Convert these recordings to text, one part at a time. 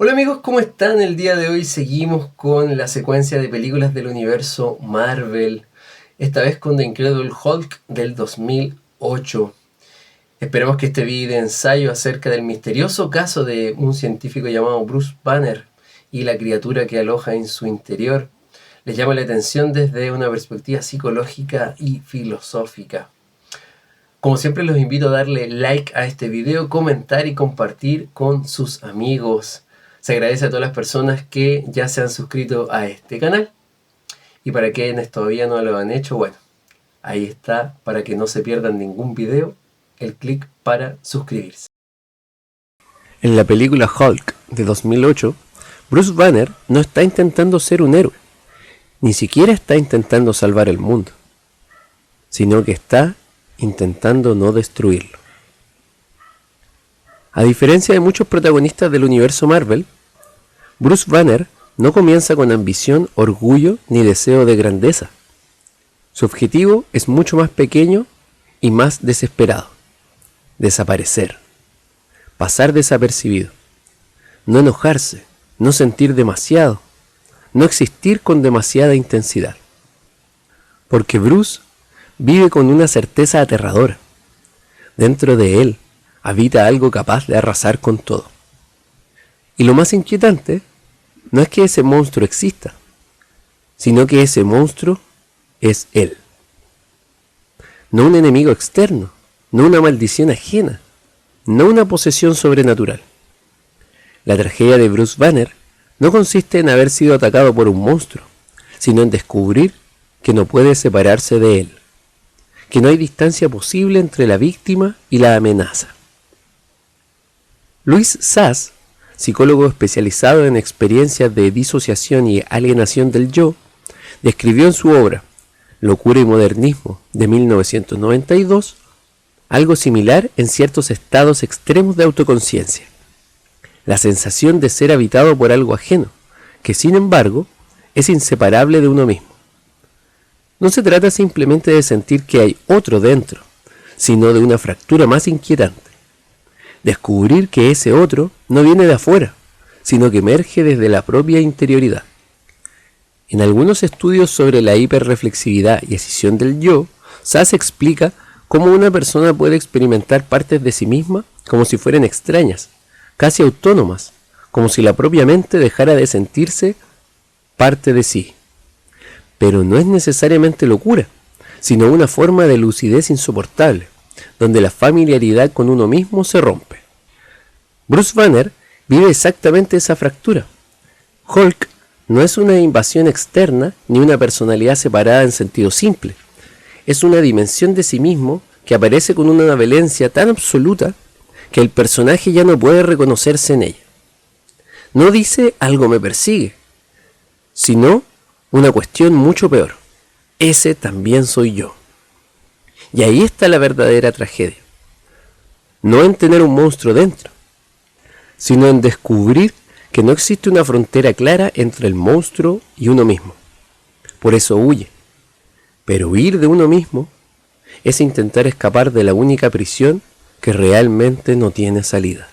Hola amigos, ¿cómo están? El día de hoy seguimos con la secuencia de películas del universo Marvel, esta vez con The Incredible Hulk del 2008. Esperamos que este video de ensayo acerca del misterioso caso de un científico llamado Bruce Banner y la criatura que aloja en su interior les llame la atención desde una perspectiva psicológica y filosófica. Como siempre los invito a darle like a este video, comentar y compartir con sus amigos. Se agradece a todas las personas que ya se han suscrito a este canal. Y para quienes todavía no lo han hecho, bueno, ahí está, para que no se pierdan ningún video, el clic para suscribirse. En la película Hulk de 2008, Bruce Banner no está intentando ser un héroe, ni siquiera está intentando salvar el mundo, sino que está intentando no destruirlo. A diferencia de muchos protagonistas del universo Marvel, Bruce Banner no comienza con ambición, orgullo ni deseo de grandeza. Su objetivo es mucho más pequeño y más desesperado: desaparecer, pasar desapercibido, no enojarse, no sentir demasiado, no existir con demasiada intensidad. Porque Bruce vive con una certeza aterradora. Dentro de él habita algo capaz de arrasar con todo. Y lo más inquietante no es que ese monstruo exista, sino que ese monstruo es él. No un enemigo externo, no una maldición ajena, no una posesión sobrenatural. La tragedia de Bruce Banner no consiste en haber sido atacado por un monstruo, sino en descubrir que no puede separarse de él, que no hay distancia posible entre la víctima y la amenaza. Louis Sachs, psicólogo especializado en experiencias de disociación y alienación del yo, describió en su obra Locura y Modernismo de 1992 algo similar en ciertos estados extremos de autoconciencia: la sensación de ser habitado por algo ajeno, que sin embargo es inseparable de uno mismo. No se trata simplemente de sentir que hay otro dentro, sino de una fractura más inquietante: descubrir que ese otro no viene de afuera, sino que emerge desde la propia interioridad. En algunos estudios sobre la hiperreflexividad y escisión del yo, Sachs explica cómo una persona puede experimentar partes de sí misma como si fueran extrañas, casi autónomas, como si la propia mente dejara de sentirse parte de sí. Pero no es necesariamente locura, sino una forma de lucidez insoportable, donde la familiaridad con uno mismo se rompe. Bruce Banner vive exactamente esa fractura. Hulk no es una invasión externa ni una personalidad separada en sentido simple. Es una dimensión de sí mismo que aparece con una violencia tan absoluta que el personaje ya no puede reconocerse en ella. No dice "algo me persigue", sino una cuestión mucho peor: ese también soy yo. Y ahí está la verdadera tragedia. No en tener un monstruo dentro, sino en descubrir que no existe una frontera clara entre el monstruo y uno mismo. Por eso huye. Pero huir de uno mismo es intentar escapar de la única prisión que realmente no tiene salida.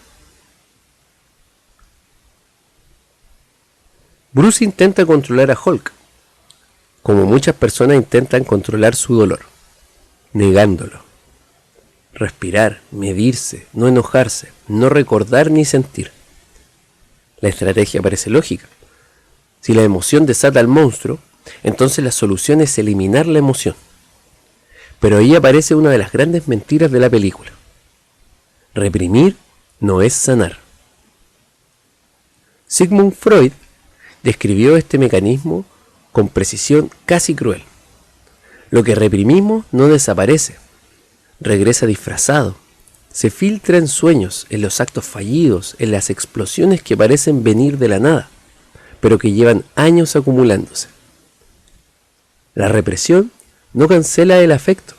Bruce intenta controlar a Hulk, como muchas personas intentan controlar su dolor, negándolo. Respirar, medirse, no enojarse, no recordar ni sentir. La estrategia parece lógica. Si la emoción desata al monstruo, entonces la solución es eliminar la emoción. Pero ahí aparece una de las grandes mentiras de la película: reprimir no es sanar. Sigmund Freud describió este mecanismo con precisión casi cruel. Lo que reprimimos no desaparece, regresa disfrazado, se filtra en sueños, en los actos fallidos, en las explosiones que parecen venir de la nada, pero que llevan años acumulándose. La represión no cancela el afecto,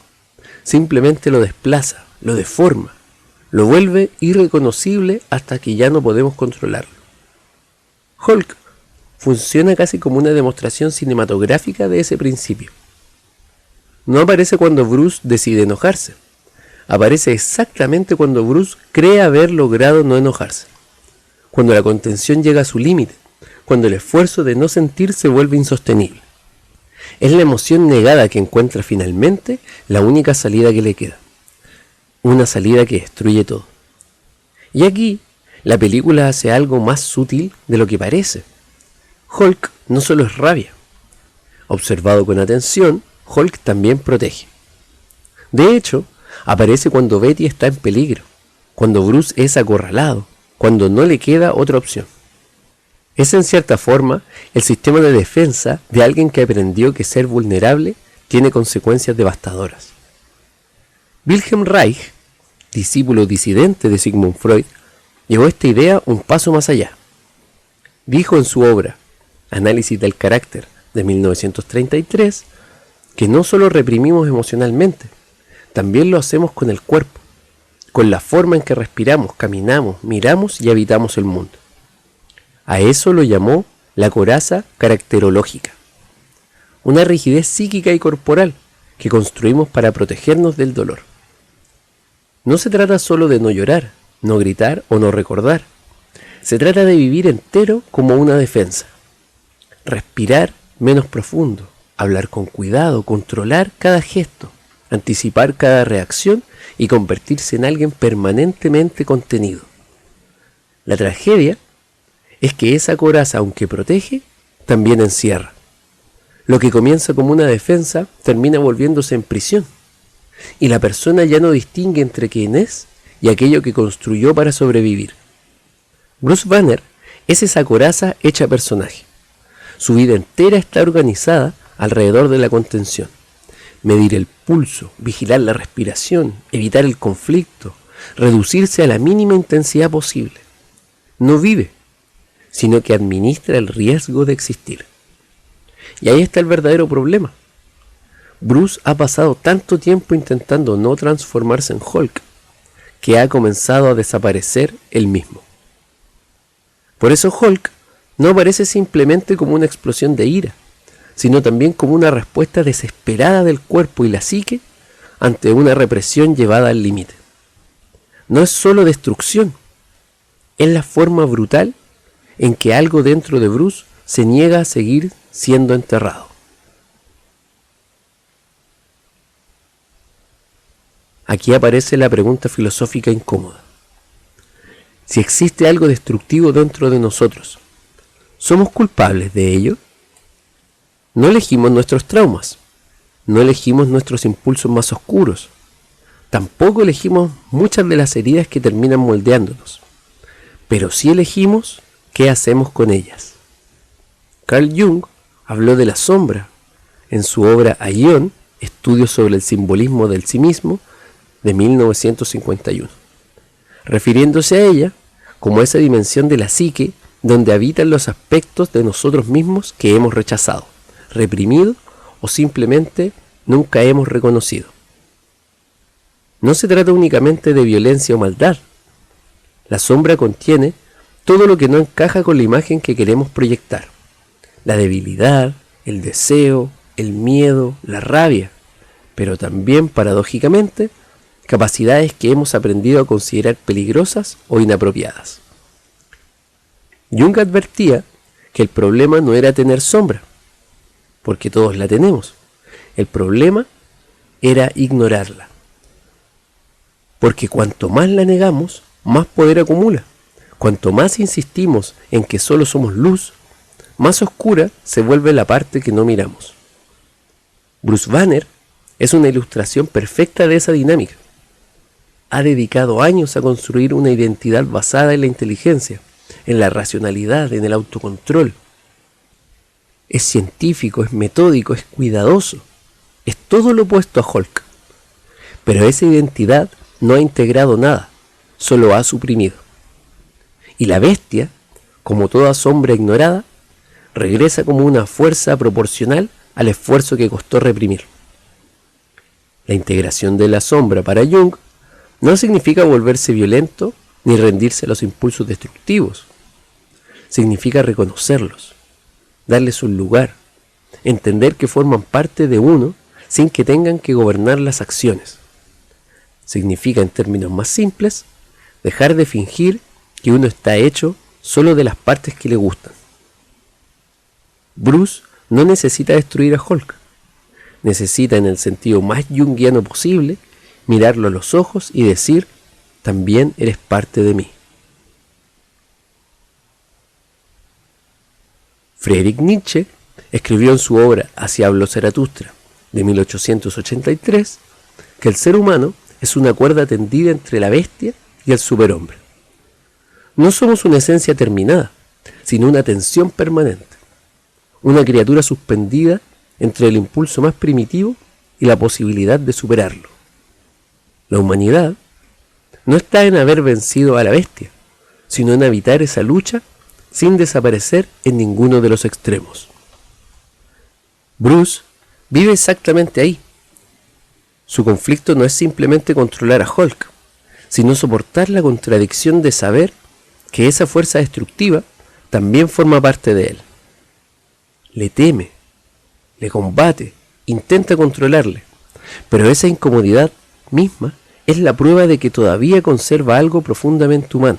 simplemente lo desplaza, lo deforma, lo vuelve irreconocible hasta que ya no podemos controlarlo. Hulk funciona casi como una demostración cinematográfica de ese principio. No aparece cuando Bruce decide enojarse. Aparece exactamente cuando Bruce cree haber logrado no enojarse. cuando la contención llega a su límite, cuando el esfuerzo de no sentir se vuelve insostenible. Es la emoción negada que encuentra finalmente la única salida que le queda. Una salida que destruye todo. Y aquí, la película hace algo más sutil de lo que parece. Hulk no solo es rabia. Observado con atención, Hulk también protege. De hecho, aparece cuando Betty está en peligro, cuando Bruce es acorralado, cuando no le queda otra opción. Es en cierta forma el sistema de defensa de alguien que aprendió que ser vulnerable tiene consecuencias devastadoras. Wilhelm Reich, discípulo disidente de Sigmund Freud, llevó esta idea un paso más allá. Dijo en su obra Análisis del carácter de 1933 que no solo reprimimos emocionalmente, también lo hacemos con el cuerpo, con la forma en que respiramos, caminamos, miramos y habitamos el mundo. A eso lo llamó la coraza caracterológica, una rigidez psíquica y corporal que construimos para protegernos del dolor. No se trata solo de no llorar, no gritar o no recordar. Se trata de vivir entero como una defensa. Respirar menos profundo, hablar con cuidado, controlar cada gesto, anticipar cada reacción y convertirse en alguien permanentemente contenido. La tragedia es que esa coraza, aunque protege, también encierra. Lo que comienza como una defensa termina volviéndose en prisión. Y la persona ya no distingue entre quién es y aquello que construyó para sobrevivir. Bruce Banner es esa coraza hecha personaje. Su vida entera está organizada alrededor de la contención. Medir el pulso, vigilar la respiración, evitar el conflicto, reducirse a la mínima intensidad posible. No vive, sino que administra el riesgo de existir. Y ahí está el verdadero problema. Bruce ha pasado tanto tiempo intentando no transformarse en Hulk, que ha comenzado a desaparecer él mismo. Por eso Hulk no aparece simplemente como una explosión de ira, sino también como una respuesta desesperada del cuerpo y la psique ante una represión llevada al límite. No es solo destrucción, es la forma brutal en que algo dentro de Bruce se niega a seguir siendo enterrado. Aquí aparece la pregunta filosófica incómoda. Si existe algo destructivo dentro de nosotros, ¿somos culpables de ello? No elegimos nuestros traumas, no elegimos nuestros impulsos más oscuros, tampoco elegimos muchas de las heridas que terminan moldeándonos, pero sí elegimos qué hacemos con ellas. Carl Jung habló de la sombra en su obra Aion, Estudios sobre el simbolismo del sí mismo, de 1951, refiriéndose a ella como esa dimensión de la psique donde habitan los aspectos de nosotros mismos que hemos rechazado, reprimido o simplemente nunca hemos reconocido. No se trata únicamente de violencia o maldad. La sombra contiene todo lo que no encaja con la imagen que queremos proyectar. La debilidad, el deseo, el miedo, la rabia, pero también, paradójicamente, capacidades que hemos aprendido a considerar peligrosas o inapropiadas. Jung advertía que el problema no era tener sombra, porque todos la tenemos. El problema era ignorarla, porque cuanto más la negamos, más poder acumula. Cuanto más insistimos en que solo somos luz, más oscura se vuelve la parte que no miramos. Bruce Banner es una ilustración perfecta de esa dinámica. Ha dedicado años a construir una identidad basada en la inteligencia, en la racionalidad, en el autocontrol. Es científico, es metódico, es cuidadoso. Es todo lo opuesto a Hulk. Pero esa identidad no ha integrado nada, solo ha suprimido. Y la bestia, como toda sombra ignorada, regresa como una fuerza proporcional al esfuerzo que costó reprimir. La integración de la sombra para Jung no significa volverse violento ni rendirse a los impulsos destructivos. Significa reconocerlos, darles un lugar, entender que forman parte de uno sin que tengan que gobernar las acciones. Significa, en términos más simples, dejar de fingir que uno está hecho solo de las partes que le gustan. Bruce no necesita destruir a Hulk. Necesita, en el sentido más junguiano posible, mirarlo a los ojos y decir: también eres parte de mí. Friedrich Nietzsche escribió en su obra Así habló Zaratustra, de 1883, que el ser humano es una cuerda tendida entre la bestia y el superhombre. No somos una esencia terminada, sino una tensión permanente, una criatura suspendida entre el impulso más primitivo y la posibilidad de superarlo. La humanidad no está en haber vencido a la bestia, sino en evitar esa lucha sin desaparecer en ninguno de los extremos. Bruce vive exactamente ahí. Su conflicto no es simplemente controlar a Hulk, sino soportar la contradicción de saber que esa fuerza destructiva también forma parte de él. Le teme, le combate, intenta controlarle, pero esa incomodidad misma es la prueba de que todavía conserva algo profundamente humano: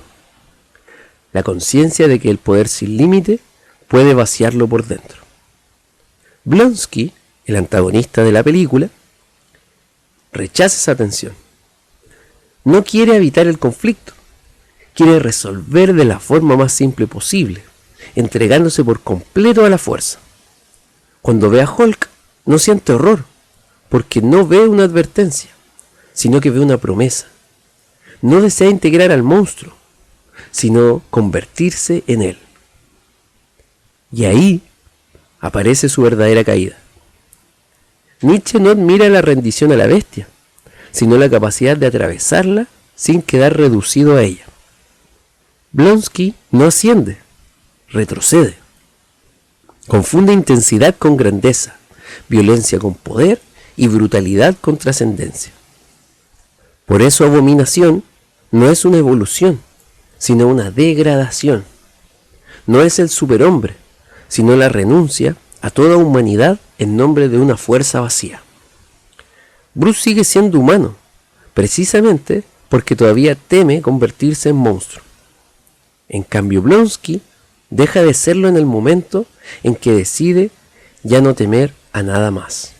la conciencia de que el poder sin límite puede vaciarlo por dentro. Blonsky, el antagonista de la película, rechaza esa tensión. No quiere evitar el conflicto, quiere resolver de la forma más simple posible, entregándose por completo a la fuerza. Cuando ve a Hulk, no siente horror, porque no ve una advertencia, sino que ve una promesa. No desea integrar al monstruo, sino convertirse en él. Y ahí aparece su verdadera caída. Nietzsche no admira la rendición a la bestia, sino la capacidad de atravesarla sin quedar reducido a ella. Blonsky no asciende, retrocede. Confunde intensidad con grandeza, violencia con poder y brutalidad con trascendencia. Por eso Abominación no es una evolución, sino una degradación. No es el superhombre, sino la renuncia a toda humanidad en nombre de una fuerza vacía. Bruce sigue siendo humano, precisamente porque todavía teme convertirse en monstruo. En cambio, Blonsky deja de serlo en el momento en que decide ya no temer a nada más.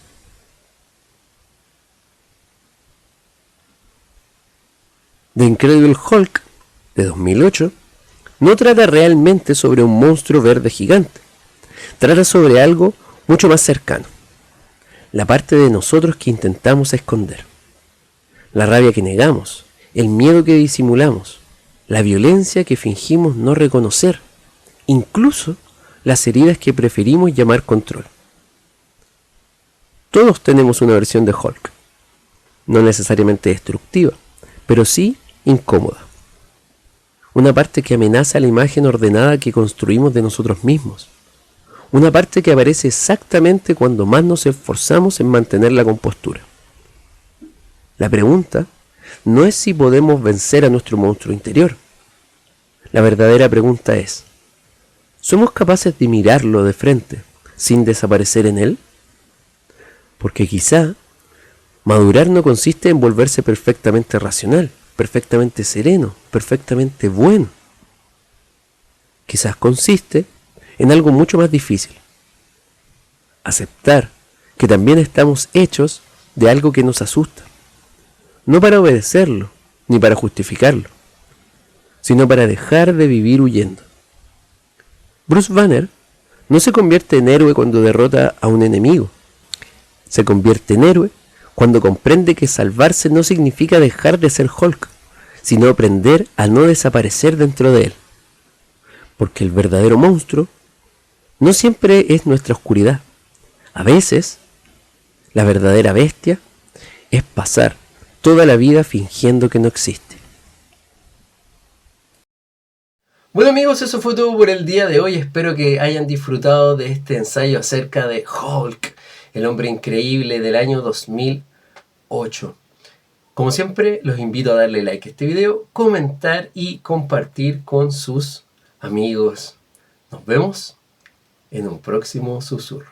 The Incredible Hulk, de 2008, no trata realmente sobre un monstruo verde gigante. Trata sobre algo mucho más cercano: la parte de nosotros que intentamos esconder, la rabia que negamos, el miedo que disimulamos, la violencia que fingimos no reconocer, incluso las heridas que preferimos llamar control. Todos tenemos una versión de Hulk, no necesariamente destructiva, pero sí incómoda. Una parte que amenaza la imagen ordenada que construimos de nosotros mismos. Una parte que aparece exactamente cuando más nos esforzamos en mantener la compostura. La pregunta no es si podemos vencer a nuestro monstruo interior. La verdadera pregunta es: ¿somos capaces de mirarlo de frente sin desaparecer en él? Porque quizá madurar no consiste en volverse perfectamente racional, perfectamente sereno, perfectamente bueno. Quizás consiste en algo mucho más difícil: aceptar que también estamos hechos de algo que nos asusta, no para obedecerlo ni para justificarlo, sino para dejar de vivir huyendo. Bruce Banner no se convierte en héroe cuando derrota a un enemigo. Se convierte en héroe cuando comprende que salvarse no significa dejar de ser Hulk, sino aprender a no desaparecer dentro de él. Porque el verdadero monstruo no siempre es nuestra oscuridad. A veces, la verdadera bestia es pasar toda la vida fingiendo que no existe. Bueno amigos, eso fue todo por el día de hoy. Espero que hayan disfrutado de este ensayo acerca de Hulk, el hombre increíble del año 2008. Como siempre, los invito a darle like a este video, comentar y compartir con sus amigos. Nos vemos en un próximo susurro.